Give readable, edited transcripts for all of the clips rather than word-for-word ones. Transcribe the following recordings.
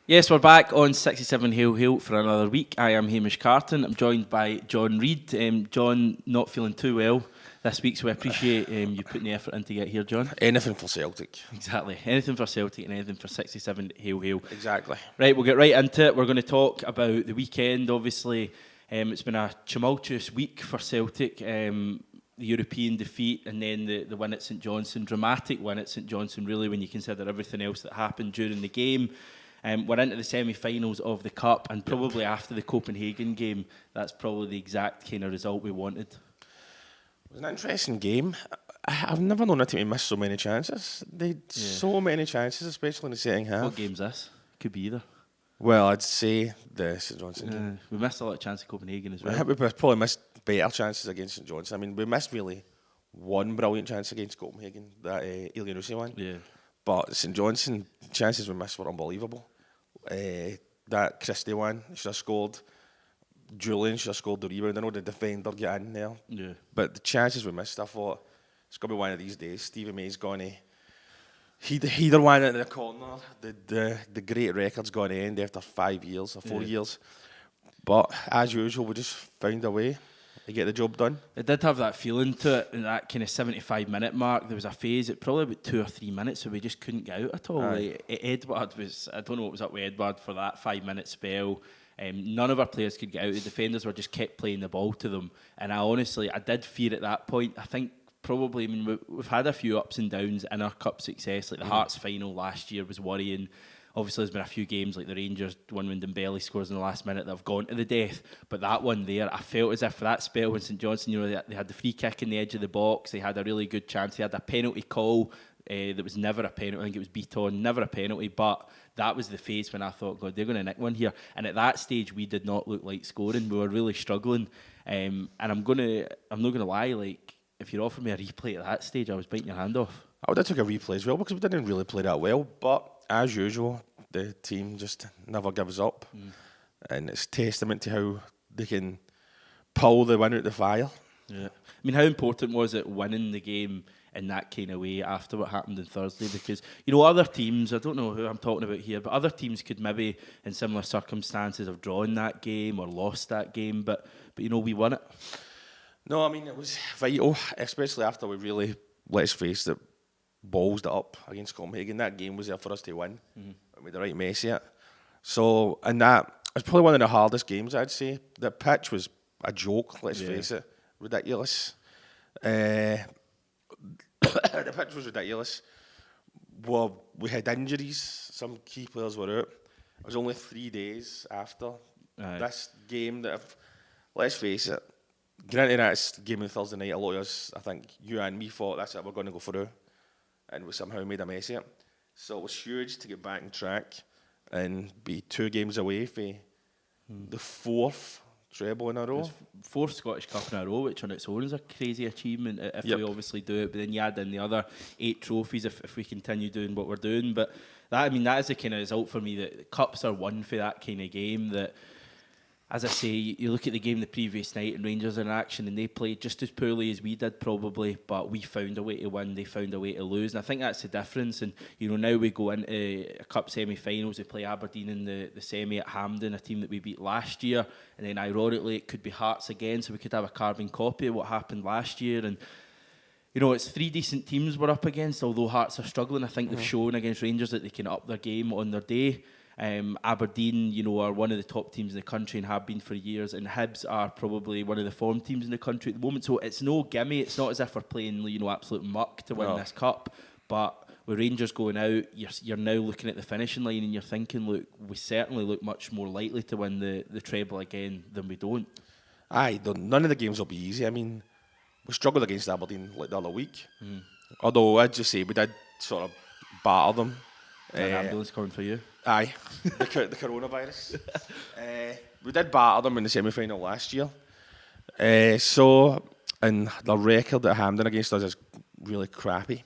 Yes, we're back on 67 Hail Hail for another week. I am Hamish Carton. I'm joined by John Reid. John not feeling too well this week, so we appreciate you putting the effort in to get here, John. Anything for Celtic. Exactly. Anything for Celtic and anything for 67 Hail Hail. Exactly. Right, we'll get right into it. We're going to talk about the weekend. Obviously, it's been a tumultuous week for Celtic. The European defeat and then the win at St Johnstone. Dramatic win at St Johnstone, really, when you consider everything else that happened during the game. We're into the semi-finals of the Cup, and probably after the Copenhagen game, that's probably the exact kind of result we wanted. It was an interesting game. I've never known a team to miss so many chances. They had so many chances, especially in the second half. What game's this? Could be either. Well, I'd say the St Johnstone game. We missed a lot of chances at Copenhagen as well. We probably missed better chances against St Johnstone. I mean, we missed really one brilliant chance against Copenhagen, that Ilianusi one. Yeah. But St Johnstone, chances we missed were unbelievable. That Christie one, should have scored. Julian should have scored the rebound. I know the defender got in there. Yeah. But the chances we missed, I thought, it's going to be one of these days. Stevie May's going to... Header one in the corner. The great record's going to end after 5 years or 4 years. But as usual, we just found a way to get the job done. It did have that feeling to it, in that kind of 75-minute mark. There was a phase at probably about 2 or 3 minutes, so we just couldn't get out at all. Edward was, I don't know what was up with Edward for that 5-minute spell. None of our players could get out. The defenders were just kept playing the ball to them. And I did fear at that point. I think probably, we've had a few ups and downs in our cup success. Like the Hearts final last year was worrying. Obviously, there's been a few games like the Rangers one when Dembele scores in the last minute that have gone to the death. But that one there, I felt as if for that spell when St Johnstone, they had the free kick in the edge of the box. They had a really good chance. They had a penalty call that was never a penalty. I think it was beat on, never a penalty. But that was the phase when I thought, God, they're going to nick one here. And at that stage, we did not look like scoring. We were really struggling. And I'm not gonna lie, like, if you'd offered me a replay at that stage, I was biting your hand off. I would have took a replay as well because we didn't really play that well. But as usual, the team just never gives up. And it's testament to how they can pull the win out the fire. Yeah. I mean, how important was it winning the game in that kind of way after what happened on Thursday? Because, other teams, I don't know who I'm talking about here, but other teams could maybe, in similar circumstances, have drawn that game or lost that game. But we won it. No, I mean, it was vital, especially after we really, let's face it, ballsed it up against Copenhagen. That game was there for us to win. And we had the right mess yet. So, and that was probably one of the hardest games, I'd say. The pitch was a joke, let's face it. Ridiculous. The pitch was ridiculous. Well, we had injuries. Some key players were out. It was only 3 days after this game that, let's face it, granted that's game on Thursday night, a lot of us, I think you and me thought that's it, we're going to go through. And we somehow made a mess of it. So it was huge to get back on track and be 2 games away from the 4th treble in a row. 4th Scottish Cup in a row, which on its own is a crazy achievement if we obviously do it. But then you add in the other 8 trophies if we continue doing what we're doing. But that is the kind of result for me that the cups are won for that kind of game. That, as I say, you look at the game the previous night and Rangers are in action and they played just as poorly as we did probably, but we found a way to win, they found a way to lose, and I think that's the difference. And now we go into a cup semi-finals, we play Aberdeen in the semi at Hampden, a team that we beat last year, and then ironically it could be Hearts again, so we could have a carbon copy of what happened last year. And it's 3 decent teams we're up against, although Hearts are struggling. I think they've shown against Rangers that they can up their game on their day. Aberdeen, are one of the top teams in the country and have been for years, and Hibs are probably one of the form teams in the country at the moment. So it's no gimme. It's not as if we're playing, absolute muck to win this cup. But with Rangers going out, you're now looking at the finishing line and you're thinking, look, we certainly look much more likely to win the treble again than we don't. None of the games will be easy. I mean, we struggled against Aberdeen like the other week. Although I'd just say we did sort of batter them. An ambulance coming for you. Aye, the coronavirus. We did batter them in the semi-final last year. And the record at Hampden against us is really crappy.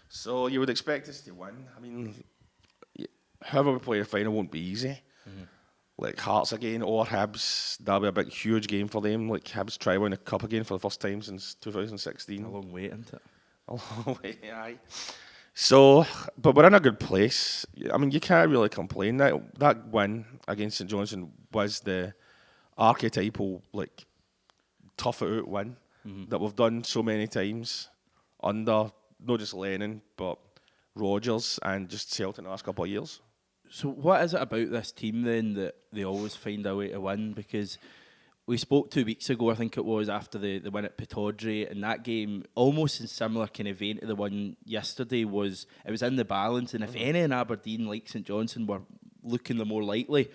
So you would expect us to win. I mean, however we play the final won't be easy. Like Hearts again or Hibs, that'll be a big, huge game for them. Like Hibs try win the cup again for the first time since 2016. A long wait, isn't it? A long way, aye. So, but we're in a good place. I mean, you can't really complain. That win against St Johnstone was the archetypal, like, tough it out win that we've done so many times under not just Lennon, but Rodgers and just Celtic in the last couple of years. So what is it about this team then that they always find a way to win? Because we spoke 2 weeks ago, I think it was, after the win at Pittodrie, and that game, almost in similar kind of vein to the one yesterday, it was in the balance, and if any in Aberdeen, like St Johnstone, were looking the more likely,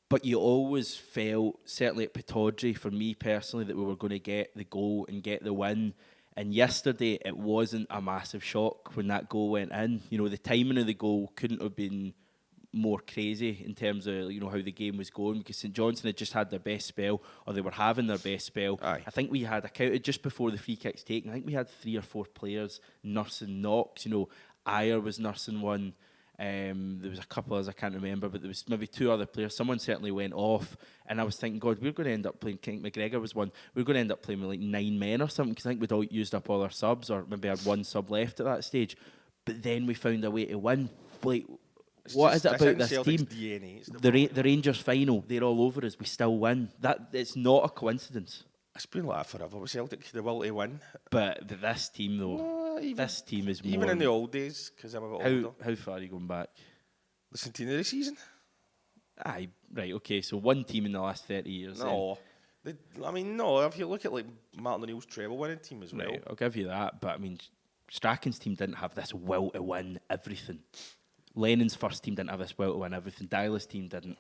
but you always felt, certainly at Pittodrie, for me personally, that we were going to get the goal and get the win. And yesterday, it wasn't a massive shock when that goal went in. You know, the timing of the goal couldn't have been more crazy in terms of, you know, how the game was going, because St Johnstone had just had their best spell, or they were having their best spell. Aye. I think we had, I counted just before the free kicks taken, I think we had 3 or 4 players nursing knocks. You know, Ayer was nursing one. There was a couple others I can't remember, but there was maybe 2 other players. Someone certainly went off, and I was thinking, God, we're going to end up playing. King McGregor was one. We're going to end up playing with like 9 men or something, because I think we'd all used up all our subs, or maybe had 1 sub left at that stage. But then we found a way to win. Like, what is it about this team? DNA, the Rangers final, they're all over us. We still win. That it's not a coincidence. It's been like that forever with Celtic, the will to win. But this team, though, this team is more. Even in the old days, because I'm a bit older. How far are you going back? The centenary season? Aye, right, okay. So one team in the last 30 years. No. No. If you look at like Martin O'Neill's treble winning team as well. Right, I'll give you that. But I mean, Strachan's team didn't have this will to win everything. Lennon's first team didn't have this will to win everything. Dyla's team didn't.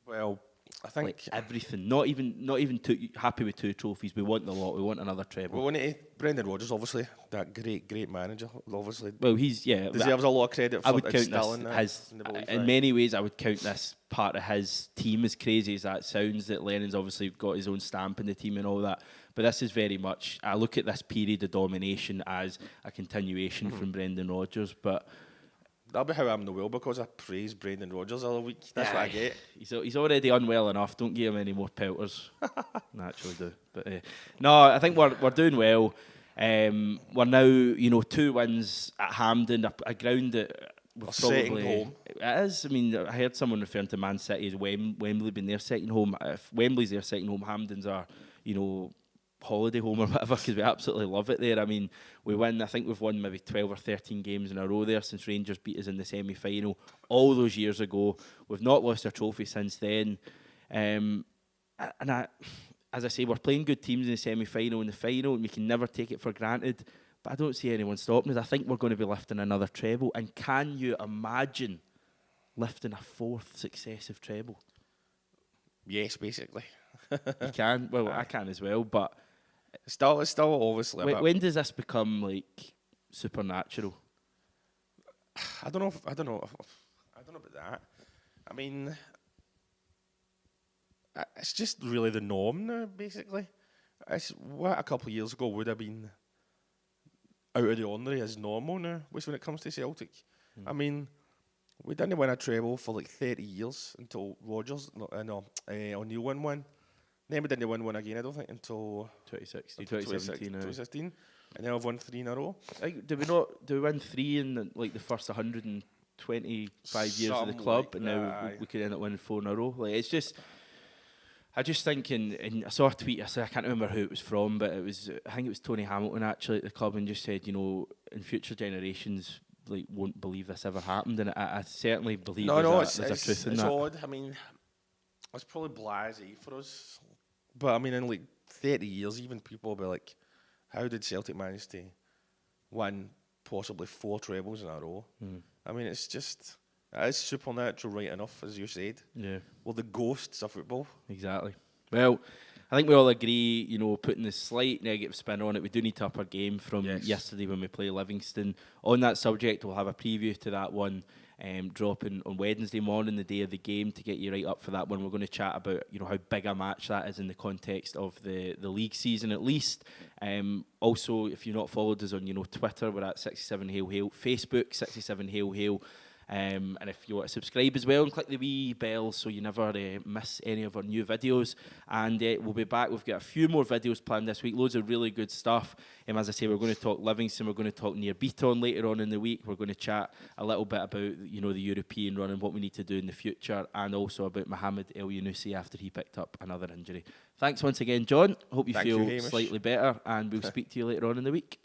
Well, I think like everything. Not even happy with 2 trophies. We want the lot. We want another treble. We want it. Brendan Rodgers, obviously, that great manager. Obviously, well, he's deserves a lot of credit. For I would count this in many ways. I would count this part of his team, as crazy as that sounds. That Lennon's obviously got his own stamp in the team and all that. But this is very much. I look at this period of domination as a continuation from Brendan Rodgers, but. That'll be how I'm in the world, because I praise Brendan Rodgers all week. That's what I get. He's already unwell enough. Don't give him any more pelters. Naturally do. But no, I think we're doing well. We're now 2 wins at Hampden, a ground that we've probably home. It is. I mean, I heard someone referring to Man City as Wembley being their second home. If Wembley's their second home, Hampden's our holiday home or whatever, because we absolutely love it there. I mean, I think we've won maybe 12 or 13 games in a row there since Rangers beat us in the semi-final all those years ago. We've not lost a trophy since then. As I say, we're playing good teams in the semi-final and the final, and we can never take it for granted. But I don't see anyone stopping us. I think we're going to be lifting another treble. And can you imagine lifting a 4th successive treble? Yes, basically. You can. Well, I can as well, but it's still obviously. When does this become like supernatural? I don't know about that. I mean, it's just really the norm now. Basically, it's what a couple of years ago would have been out of the ordinary is normal now. When it comes to Celtic, I mean, we didn't win a treble for like 30 years until Rodgers, O'Neill won one. Then we didn't win one again, I don't think, until 2017. 2016. And then I've won 3 in a row. Do we win 3 in the first 125 years of the club, like and now we could end up winning 4 in a row? Like, it's just, I just think, and I saw a tweet. I can't remember who it was from, but I think it was Tony Hamilton actually at the club, and just said, in future generations won't believe this ever happened, and I certainly believe there's a truth in that. It's odd. I mean, it's probably blasé for us. But I mean, in like 30 years, even people will be like, how did Celtic manage to win possibly 4 trebles in a row? I mean, it's supernatural right enough, as you said. Yeah. Well, the ghosts of football. Exactly. Well, I think we all agree, putting the slight negative spin on it, we do need to up our game from yesterday when we play Livingston. On that subject, we'll have a preview to that one dropping on Wednesday morning, the day of the game, to get you right up for that one. We're going to chat about how big a match that is in the context of the league season at least. Also, if you've not followed us on Twitter, we're at 67 Hail Hail, Facebook 67 Hail Hail. And if you want to subscribe as well and click the wee bell so you never miss any of our new videos. And we'll be back. We've got a few more videos planned this week, loads of really good stuff. As I say, we're going to talk Livingston, we're going to talk near Beaton later on in the week. We're going to chat a little bit about the European run and what we need to do in the future, and also about Mohamed El Yunusi after he picked up another injury. Thanks once again, John. Hope you feel slightly better, and we'll speak to you later on in the week.